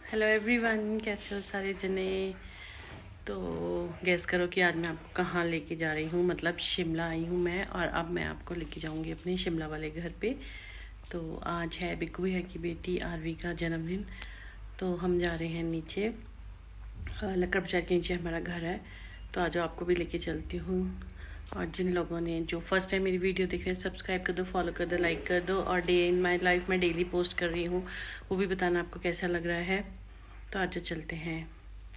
Hello everyone, कैसे हो सारे जने। तो गेस करो कि आज मैं आपको कहाँ लेके जा रही हूँ। मतलब शिमला आई हूँ मैं, और अब मैं आपको लेके जाऊँगी अपने शिमला वाले घर पे। तो आज है बिक्कू भैया की बेटी आरवी का जन्मदिन। तो हम जा रहे हैं नीचे, लक्कड़ बाजार के नीचे हमारा घर है। तो आज आपको भी लेके चलती हूँ। और जिन लोगों ने जो फर्स्ट टाइम मेरी वीडियो देख रहे हैं, सब्सक्राइब कर दो, फॉलो कर दो, लाइक कर दो। और डे इन माई लाइफ में डेली पोस्ट कर रही हूँ, वो भी बताना आपको कैसा लग रहा है। तो आज चलते हैं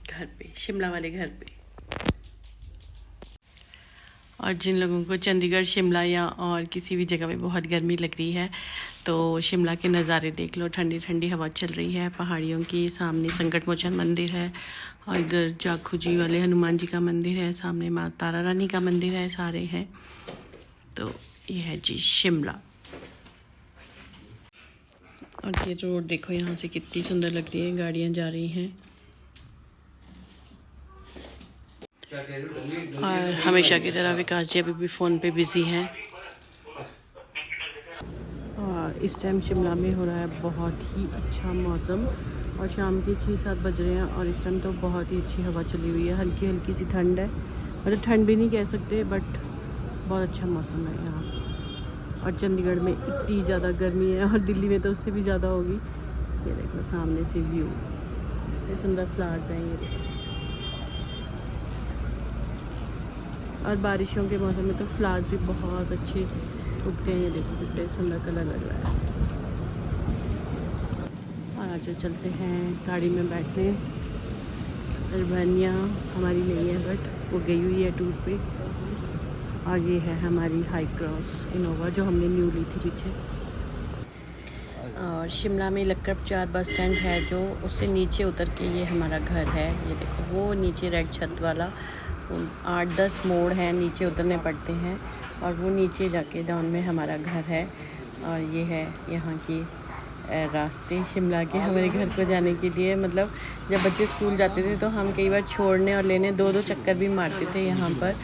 घर पे, शिमला वाले घर पे। और जिन लोगों को चंडीगढ़, शिमला या और किसी भी जगह पे बहुत गर्मी लग रही है, तो शिमला के नज़ारे देख लो। ठंडी ठंडी हवा चल रही है पहाड़ियों की। सामने संकट मोचन मंदिर है, और इधर जाखू जी वाले हनुमान जी का मंदिर है, सामने माँ तारा रानी का मंदिर है, सारे हैं। तो ये है जी शिमला। और ये रोड देखो यहाँ से कितनी सुंदर लग रही है, गाड़ियाँ जा रही हैं। और हमेशा की तरह विकास जी अभी भी फ़ोन पे बिज़ी हैं। और इस टाइम शिमला में हो रहा है बहुत ही अच्छा मौसम, और शाम के 6-7 बज रहे हैं, और इस टाइम तो बहुत ही अच्छी हवा चली हुई है। हल्की हल्की सी ठंड है, मतलब ठंड भी नहीं कह सकते, बट बहुत अच्छा मौसम है यहाँ। और चंडीगढ़ में इतनी ज़्यादा गर्मी है, और दिल्ली में तो उससे भी ज़्यादा होगी। ये देखो सामने से व्यू, इतने सुंदर फ्लावर्स हैं ये देखो। और बारिशों के मौसम में तो फ्लावर्स भी बहुत अच्छे उगते हैं। ये देखो कितने सुंदर कलर लग रहा है। और आज चलते हैं गाड़ी में बैठने। अरबानिया हमारी नहीं है, बट वो गई हुई है टूर पे। और ये है हमारी हाई क्रॉस इनोवा, जो हमने न्यू ली थी पीछे। और शिमला में लक्कड़ बाजार बस स्टैंड है, जो उससे नीचे उतर के ये हमारा घर है। ये देखो वो नीचे रेड छत वाला, 8-10 मोड़ हैं नीचे उतरने पड़ते हैं, और वो नीचे जाके डाउन में हमारा घर है। और ये है यहाँ की रास्ते शिमला के हमारे घर को जाने के लिए। मतलब जब बच्चे स्कूल जाते थे तो हम कई बार छोड़ने और लेने 2-2 चक्कर भी मारते थे यहाँ पर,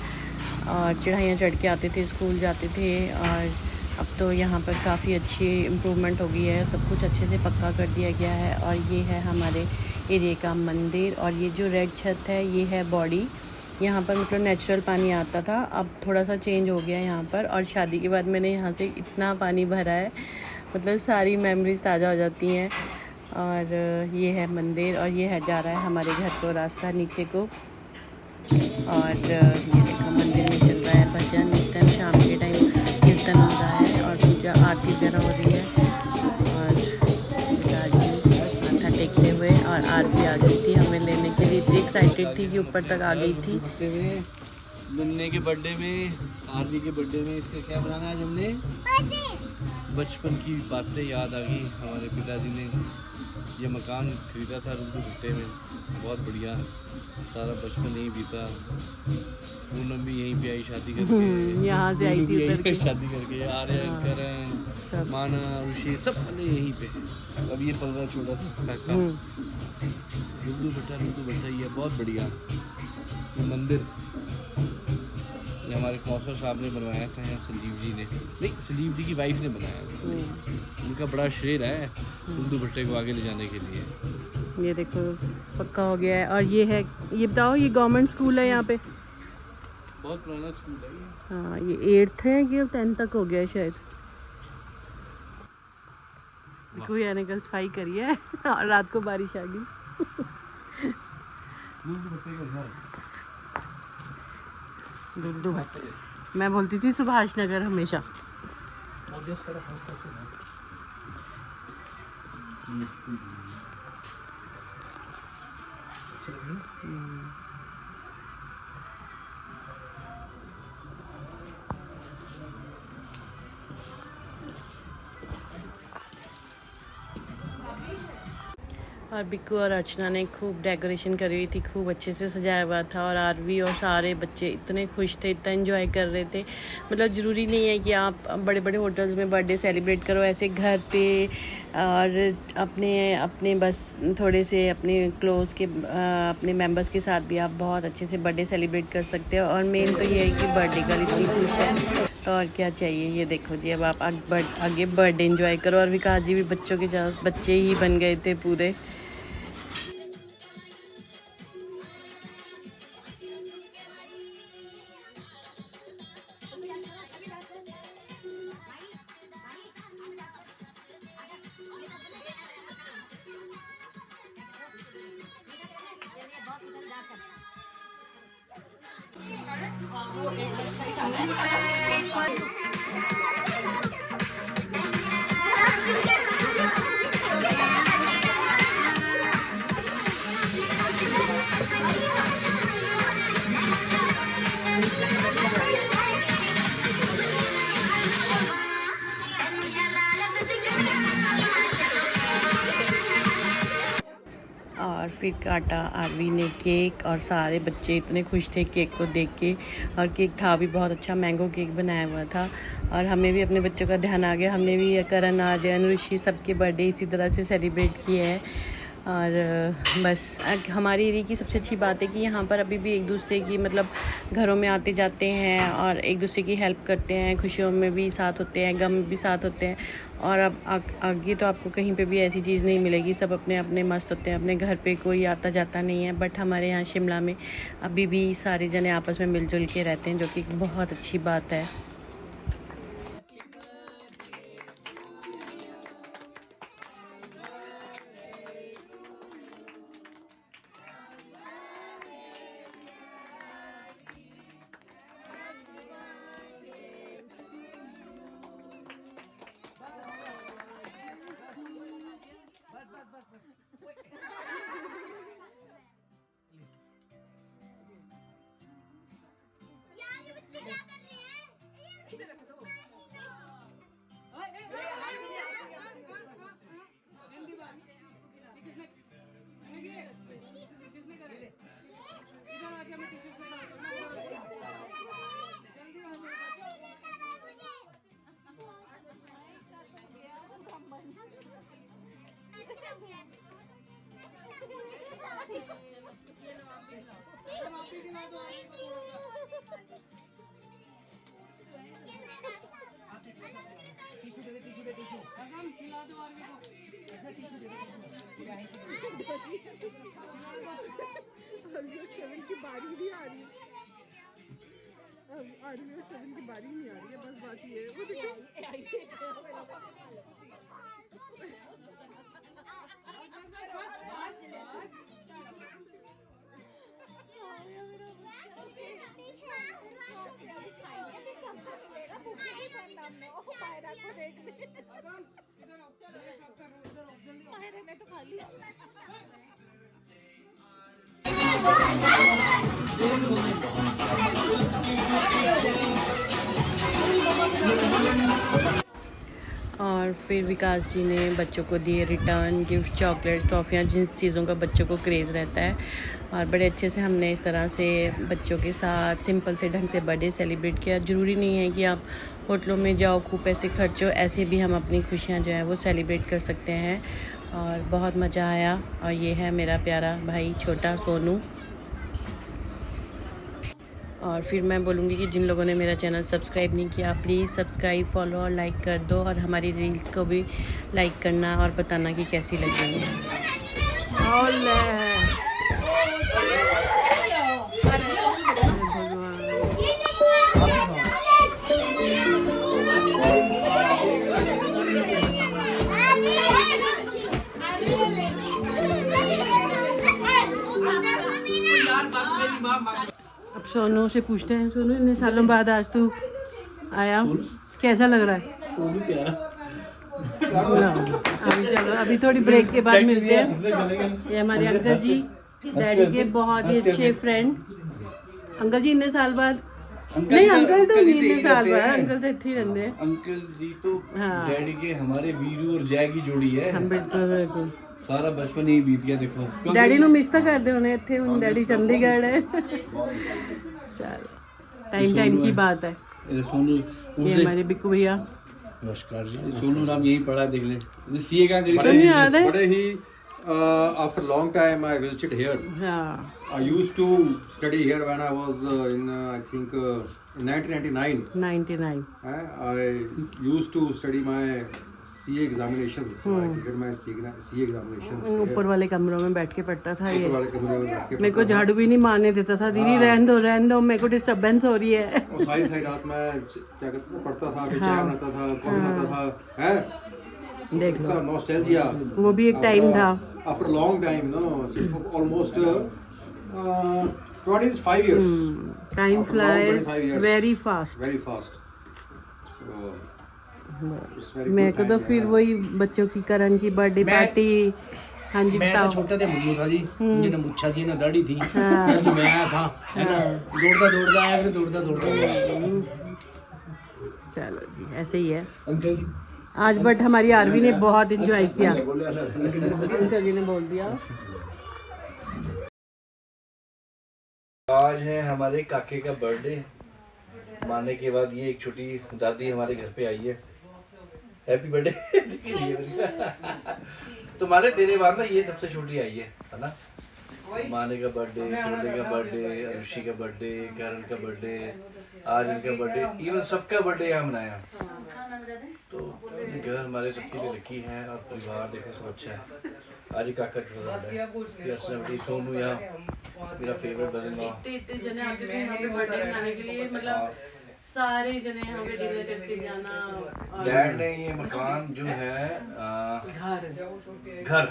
और चढ़ाइयाँ चढ़ के आते थे, स्कूल जाते थे। और अब तो यहाँ पर काफ़ी अच्छी इम्प्रूवमेंट हो गई है, सब कुछ अच्छे से पक्का कर दिया गया है। और ये है हमारे एरिया का मंदिर। और ये जो रेड छत है ये है बॉडी। यहाँ पर मतलब नेचुरल पानी आता था, अब थोड़ा सा चेंज हो गया यहाँ पर। और शादी के बाद मैंने यहाँ से इतना पानी भरा है, मतलब सारी मेमोरीज ताज़ा हो जाती हैं। और ये है मंदिर, और ये है जा रहा है हमारे घर को रास्ता नीचे को। और ये देखो मंदिर में चल रहा है भजन। इस टाइम शाम के टाइम कीर्तन हो रहा है, और पूजा आरती वगैरह हो रही है। और माथा टेकते हुए, और आरती आ गई थी हमें लेने के लिए। इतनी एक्साइटेड थी कि ऊपर तक आ गई थी। नन्हे के बर्थडे में, आरवी के बर्थडे में इससे क्या बनाना है हमने, बचपन की बातें याद आ गई। हमारे पिताजी ने ये मकान खरीदा था रुद्र भट्टे में, बहुत बढ़िया, सारा बचपन यहीं बीता। पूनम भी यहीं पे आई शादी करके, यहाँ से आई थी उतर के शादी करके। आर्यन, करण, माना, ऋषि सब वाले यहीं पे। अब ये पल छोटा सा काका रुद्र भट्टा ही है, बहुत बढ़िया। मंदिर ये हमारे कौशल साहब ने बनवाया था, यहाँ संजीव जी ने नहीं, संजीव जी की वाइफ ने बनाया। उनका बड़ा श्रेय है रुद्र भट्टे को आगे ले जाने के लिए। ये देखो पक्का हो गया है। और ये है, ये बताओ, ये गवर्नमेंट स्कूल है यहाँ पे। बहुत पुराना स्कूल है ये। हाँ, ये 8th है कि 10th तक हो गया है शायद। कोई आने कल सफाई करी है और रात को बारिश आ गई। दुल्लू भाई, मैं बोलती थी सुभाष नगर हमेशा। और बिक्कू और अर्चना ने खूब डेकोरेशन करी हुई थी, खूब अच्छे से सजाया हुआ था। और आरवी और सारे बच्चे इतने खुश थे, इतना एंजॉय कर रहे थे। मतलब ज़रूरी नहीं है कि आप बड़े बड़े होटल्स में बर्थडे सेलिब्रेट करो, ऐसे घर पे और अपने बस थोड़े से अपने क्लोज के अपने मेंबर्स के साथ भी आप बहुत अच्छे से बर्थडे सेलिब्रेट कर सकते हो। और मेन तो ये है कि बर्थडे गर्ल इतनी खुश है, तो और क्या चाहिए। ये देखो जी, अब आप आगे बर्थडे एंजॉय करो। और विकास जी भी बच्चों के बच्चे ही बन गए थे पूरे। और फिर काटा आरवी ने केक और सारे बच्चे इतने खुश थे केक को देख के। और केक था भी बहुत अच्छा, मैंगो केक बनाया हुआ था। और हमें भी अपने बच्चों का ध्यान आ गया, हमने भी करण, आर्यन, ऋषि सबके बर्थडे इसी तरह से सेलिब्रेट किए हैं। और बस हमारी एरिया की सबसे अच्छी बात है कि यहाँ पर अभी भी एक दूसरे की मतलब घरों में आते जाते हैं और एक दूसरे की हेल्प करते हैं, खुशियों में भी साथ होते हैं, गम में भी साथ होते हैं। और अब आगे तो आपको कहीं पे भी ऐसी चीज़ नहीं मिलेगी, सब अपने अपने मस्त होते हैं, अपने घर पे कोई आता जाता नहीं है। बट हमारे यहाँ शिमला में अभी भी सारे जने आपस में मिलजुल के रहते हैं, जो कि बहुत अच्छी बात है। शवन की बारी नहीं आ रही, आर्मी और शवन की बारी नहीं आ रही है, बस बात ये है। मैंने तो खा लिया। और फिर विकास जी ने बच्चों को दिए रिटर्न गिफ्ट, चॉकलेट, टॉफ़ियाँ, जिन चीज़ों का बच्चों को क्रेज़ रहता है। और बड़े अच्छे से हमने इस तरह से बच्चों के साथ सिंपल से ढंग से बर्थडे सेलिब्रेट किया। ज़रूरी नहीं है कि आप होटलों में जाओ, खूब पैसे खर्चो, ऐसे भी हम अपनी खुशियाँ जो है वो सेलिब्रेट कर सकते हैं। और बहुत मज़ा आया। और ये है मेरा प्यारा भाई छोटा सोनू। और फिर मैं बोलूँगी कि जिन लोगों ने मेरा चैनल सब्सक्राइब नहीं किया, प्लीज़ सब्सक्राइब, फॉलो और लाइक कर दो। और हमारी रील्स को भी लाइक करना और बताना कि कैसी लगी। अब सोनू से पूछते हैं, सोनू इतने सालों बाद आज तू आया, कैसा लग रहा है? सोनू क्या अभी चलो, अभी थोड़ी ब्रेक के बाद मिलते हैं। ये हमारे अंकल जी, डैडी के बहुत ही अच्छे फ्रेंड। अंकल जी इतने साल बाद नहीं, अंकल तो नहीं इतने साल बाद, अंकल तो इतने ही रहते हैं। अंकल जी तो हाँ। डैडी के हमारे वीरू और जय की जोड़ी है। हम बिल्कुल बिल्कुल सारा बचपन ही बीत गया। देखो डैडी ਨੂੰ ਮਿਸ ਤਾਂ ਕਰਦੇ ਹੋਣੇ ਇੱਥੇ, ਹੁਣ डैडी चंडीगढ़ है। चलो टाइम की बात है। सोनू ये हमारे बिक्कू भैया, नमस्कार जी। सोनू नाम यही पढ़ा देख ले। सीए का बड़े ही after long time I visited here. हाँ I used to study here when I was in I think 1999. 99 I used to study my CA examinations. I did my CA examinations. ऊपर वाले कमरों में बैठ के पढ़ता था ये। ऊपर वाले कमरे में बैठ के मेरे को झाड़ू भी नहीं मारने देता था, दीदी रहन दो, मेरे को डिस्टर्बेंस हो रही है। और सारी रात में क्या कहते हैं पढ़ता था, फिर चाय बनाता था, कॉफी बनाता था, हैं? देख लो, नॉस्टैल्जिया। वो भी एक टाइम था। After a long time, no, almost 25 years. Time After long flies 25 years. Very fast. Very fast. So it's very मेरे good को तो time, फिर yeah. वही बच्चों की करण की बर्थडे पार्टी। हाँ जी मैं तो बताओ। छोटा था मुन्नू था जी, मुझे ना मुच्छा थी ना दाढ़ी थी, पहले मैं आया था, है ना, दौड़ता आया, फिर दौड़ता गया। चलो जी ऐसे ही है अंकल जी आज, बट हमारी आरवी ने बहुत एंजॉय किया। अंकल जी ने बोल दिया। आज है हमारे काके का बर्थडे। माने के बाद ये एक छोटी दादी हमारे घर पे आई है। Happy birthday. तो माने तेरे बाद ना ये सबसे छोटी आई है ना। माने का बर्थडे, छोटे का बर्थडे, अनुषी का बर्थडे, करण का बर्थडे, आज इनका बर्थडे, इवन सबका बर्थडे यहाँ मनाया। तो ये घर हमारे सबके लिए लकी है और परिवार देखो सब अच्छा है। आज ही काका छोटा बर्थडे, सोनू यहाँ मेरा फेवरेट ब्रदर। इतने जने आते थे यहाँ पे बर्थडे मनाने के लिए, मतलब सारे जने यहाँ पे डिनर करके जाना। डैड ने ये मकान जो है घर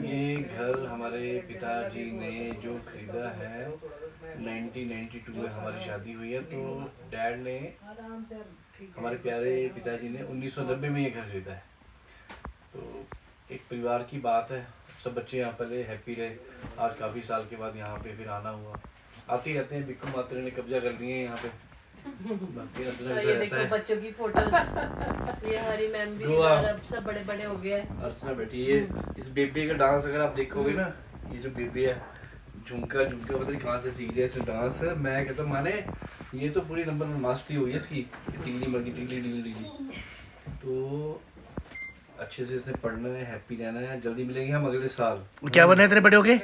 ये घर हमारे पिताजी ने जो खरीदा है 1992 में हमारी शादी हुई है, तो डैड ने हमारे प्यारे पिताजी ने 1990 में ये घर खरीदा है। तो एक परिवार की बात है, सब बच्चे यहाँ पहले हैप्पी रहे। आज काफ़ी साल के बाद यहाँ पे फिर आना हुआ। आते ही रहते हैं, बिक्कू मात्रे ने कब्जा कर लिए हैं यहाँ पे। ये देखो बच्चों की फोटोज, ये हमारी मेमोरीज, और अब सब बड़े बड़े हो गए हैं। अर्चना बेटी, ये इस बेबी का डांस अगर आप देखोगे ना, ये जो बेबी है झुमका पता नहीं कहाँ से सीख लिया इसने डांस। मैं कहता हूँ माने ये तो पूरी नंबर में मास्टरी हुई है इसकी, टिंगली मरगी टिंगली। तो अच्छे से इसने पढ़ना है, हैप्पी रहना है। जल्दी मिलेंगे हम अगले साल। क्या बनना है तेरे बड़े होके?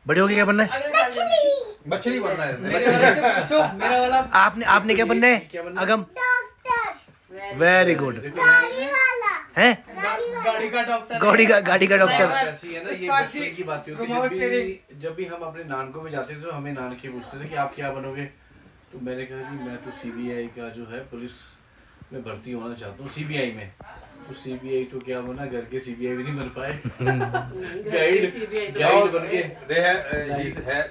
बड़े होके क्या बनना है? मछली बनना है। मेरा वाला आपने क्या बनना है? अगम वेरी गुड है। गाड़ी का डॉक्टर। ऐसी है ना, ये बचपन की बात होती है। जब भी हम अपने नानकों में जाते थे तो हमें नानके पूछते थे कि आप क्या बनोगे। तो मैंने कहा कि मैं तो सीबीआई का जो है पुलिस में भर्ती होना चाहता हूँ, सीबीआई में। तो सीबीआई तो क्या बना, घर के सीबीआई भी नहीं बन पाए। गाइड बन के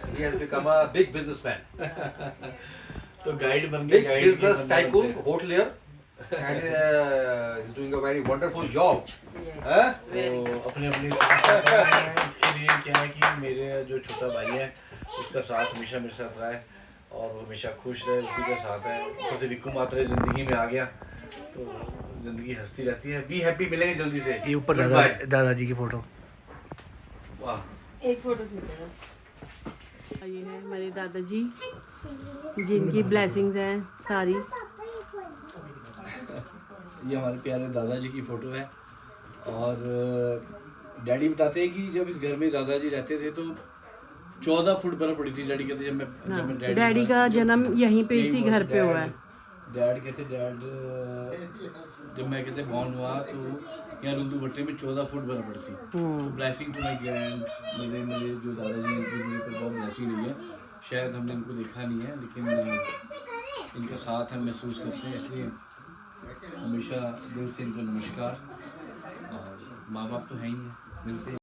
He has become a big businessman. तो गाइड बन के Big business tycoon, hotelier, and he's doing a very wonderful job. हाँ? तो अपने इसके लिए क्या है कि मेरे जो छोटा भाई है उसका साथ हमेशा मेरे साथ रहा है और वो हमेशा खुश रहे, उसी का साथ है। ऊपर से विक्कू मात्रे जिंदगी में आ गया तो जिंदगी हंसती रहती है। बी हैप्पी, मिलेंगे जल्दी से। ये ऊपर दादाजी की फोटो। वाह, एक फोटो खींचो। ये है हमारे दादाजी जिनकी ब्लेसिंग्स हैं सारी। ये हमारे प्यारे दादाजी की फ़ोटो है। और डैडी बताते हैं कि जब इस घर में दादाजी रहते थे तो 14 फुट बर्फ पड़ी थी। डैडी कहते जब मैं डैडी का जन्म यहीं पे इसी घर पे हुआ है। डैड जब मैं कहते बॉर्न हुआ तो यहाँ रुल्दू भट्टे में 14 फुट बर्फ पड़ती। तो ब्लेसिंग टू माई ग्रैंड, मेरे जो दादाजी हैं मेरे पर बहुत ब्लेसिंग हुई है। शायद हमने इनको देखा नहीं है लेकिन इनका साथ हम महसूस करते हैं, इसलिए हमेशा दिल से इनको नमस्कार। और माँ बाप तो है ही हैं, मिलते